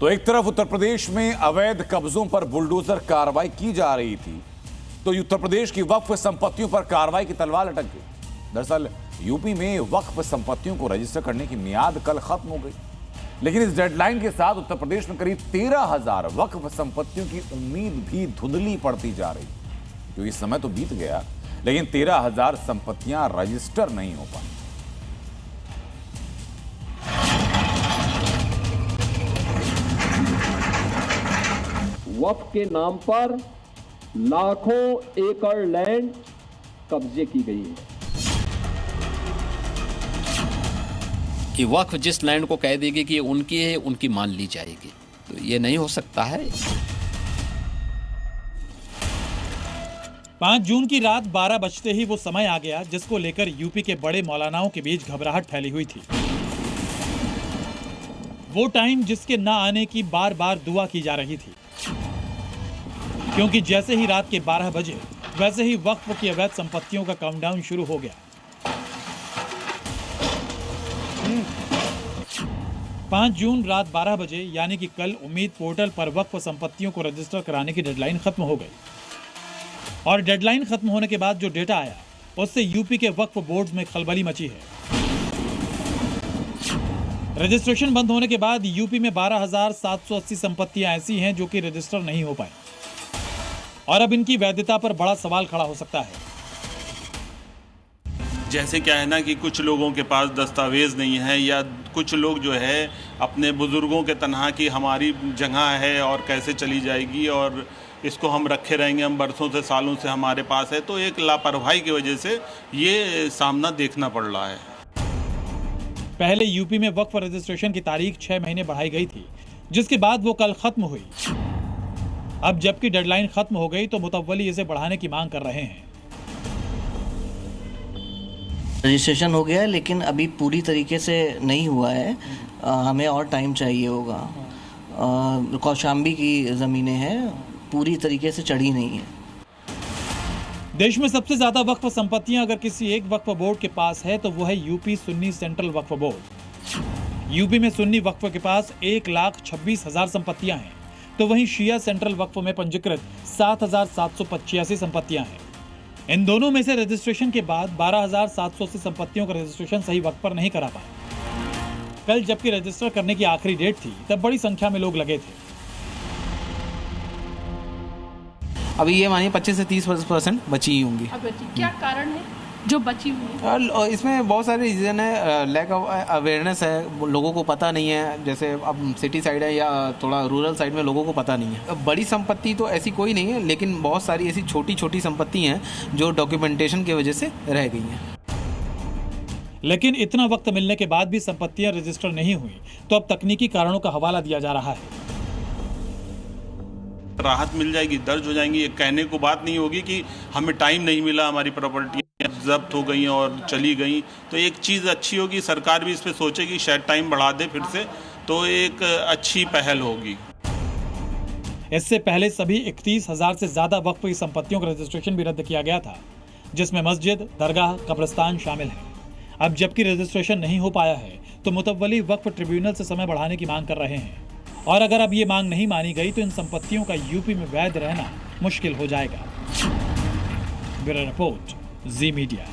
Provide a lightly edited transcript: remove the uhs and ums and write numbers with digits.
तो एक तरफ उत्तर प्रदेश में अवैध कब्जों पर बुलडोजर कार्रवाई की जा रही थी, तो उत्तर प्रदेश की वक्फ संपत्तियों पर कार्रवाई की तलवार लटक गई। दरअसल यूपी में वक्फ संपत्तियों को रजिस्टर करने की मियाद कल खत्म हो गई, लेकिन इस डेडलाइन के साथ उत्तर प्रदेश में करीब 13,000 वक्फ संपत्तियों की उम्मीद भी धुंधली पड़ती जा रही। क्योंकि समय तो बीत गया, लेकिन 13,000 संपत्तियां रजिस्टर नहीं हो पाई। वक्फ के नाम पर लाखों एकड़ लैंड कब्जे की गई है। कि वक्फ जिस लैंड को कह देगी कि उनकी है, उनकी मान ली जाएगी, तो ये नहीं हो सकता है। 5 जून की रात 12 बजते ही वो समय आ गया जिसको लेकर यूपी के बड़े मौलानाओं के बीच घबराहट फैली हुई थी। वो टाइम जिसके ना आने की बार बार दुआ की जा रही थी, क्योंकि जैसे ही रात के 12 बजे वैसे ही वक्फ की अवैध संपत्तियों का काउंटडाउन शुरू हो गया। 5 जून रात 12 बजे यानी कि कल उम्मीद पोर्टल पर वक्फ संपत्तियों को रजिस्टर कराने की डेडलाइन खत्म हो गई। और डेडलाइन खत्म होने के बाद जो डेटा आया उससे यूपी के वक्फ बोर्ड्स में खलबली मची है। रजिस्ट्रेशन बंद होने के बाद यूपी में 12,780 संपत्तियां ऐसी हैं जो कि रजिस्टर नहीं हो पाई, और अब इनकी वैधता पर बड़ा सवाल खड़ा हो सकता है। जैसे क्या है ना कि कुछ लोगों के पास दस्तावेज नहीं है, या कुछ लोग जो है अपने बुजुर्गों के तनहा की हमारी जगह है और कैसे चली जाएगी और इसको हम रखे रहेंगे, हम बरसों से सालों से हमारे पास है, तो एक लापरवाही की वजह से ये सामना देखना पड़ रहा है। पहले यूपी में वक्फ रजिस्ट्रेशन की तारीख 6 महीने बढ़ाई गई थी, जिसके बाद वो कल खत्म हुई। अब जबकि डेडलाइन खत्म हो गई तो मुतव्वली इसे बढ़ाने की मांग कर रहे हैं। रजिस्ट्रेशन हो गया है लेकिन अभी पूरी तरीके से नहीं हुआ है, हमें और टाइम चाहिए होगा। कौशाम्बी की ज़मीनें हैं, पूरी तरीके से चढ़ी नहीं है। देश में सबसे ज्यादा वक्फ संपत्तियां अगर किसी एक वक्फ बोर्ड के पास है तो वो है यूपी सुन्नी सेंट्रल वक्फ बोर्ड। यूपी में सुन्नी वक्फ के पास 1,26,000 संपत्तियां हैं, तो वहीं शिया सेंट्रल वक्फ में पंजीकृत 7,785 संपत्तियां हैं। इन दोनों में से रजिस्ट्रेशन के बाद 12,780 संपत्तियों का रजिस्ट्रेशन सही वक्त पर नहीं करा पाए। कल जबकि रजिस्टर करने की आखिरी डेट थी, तब बड़ी संख्या में लोग लगे थे। अभी ये मानिए 25 से 30% बची ही होंगी। क्या कारण है जो बची हुई है? इसमें बहुत सारे रीज़न है। लैक ऑफ अवेयरनेस है, लोगों को पता नहीं है। जैसे अब सिटी साइड है या थोड़ा रूरल साइड में लोगों को पता नहीं है। बड़ी संपत्ति तो ऐसी कोई नहीं है, लेकिन बहुत सारी ऐसी छोटी छोटी संपत्ति हैं जो डॉक्यूमेंटेशन की वजह से रह गई हैं। लेकिन इतना वक्त मिलने के बाद भी संपत्तियां रजिस्टर नहीं हुई, तो अब तकनीकी कारणों का हवाला दिया जा रहा है। राहत मिल जाएगी, दर्ज हो जाएंगी। ये कहने को बात नहीं होगी कि हमें टाइम नहीं मिला, हमारी प्रॉपर्टी जब्त हो गई और चली गई। तो एक चीज़ अच्छी होगी, सरकार भी इस पे सोचेगी, शायद टाइम बढ़ा दे फिर से, तो एक अच्छी पहल होगी। इससे पहले सभी 31,000 से ज्यादा वक्फ की संपत्तियों का रजिस्ट्रेशन भी रद्द किया गया था, जिसमें मस्जिद, दरगाह, कब्रिस्तान शामिल है। अब जबकि रजिस्ट्रेशन नहीं हो पाया है तो मुतव्वली वक्फ ट्रिब्यूनल से समय बढ़ाने की मांग कर रहे हैं, और अगर अब ये मांग नहीं मानी गई तो इन संपत्तियों का यूपी में वैध रहना मुश्किल हो जाएगा। ब्यूरो रिपोर्ट, जी मीडिया।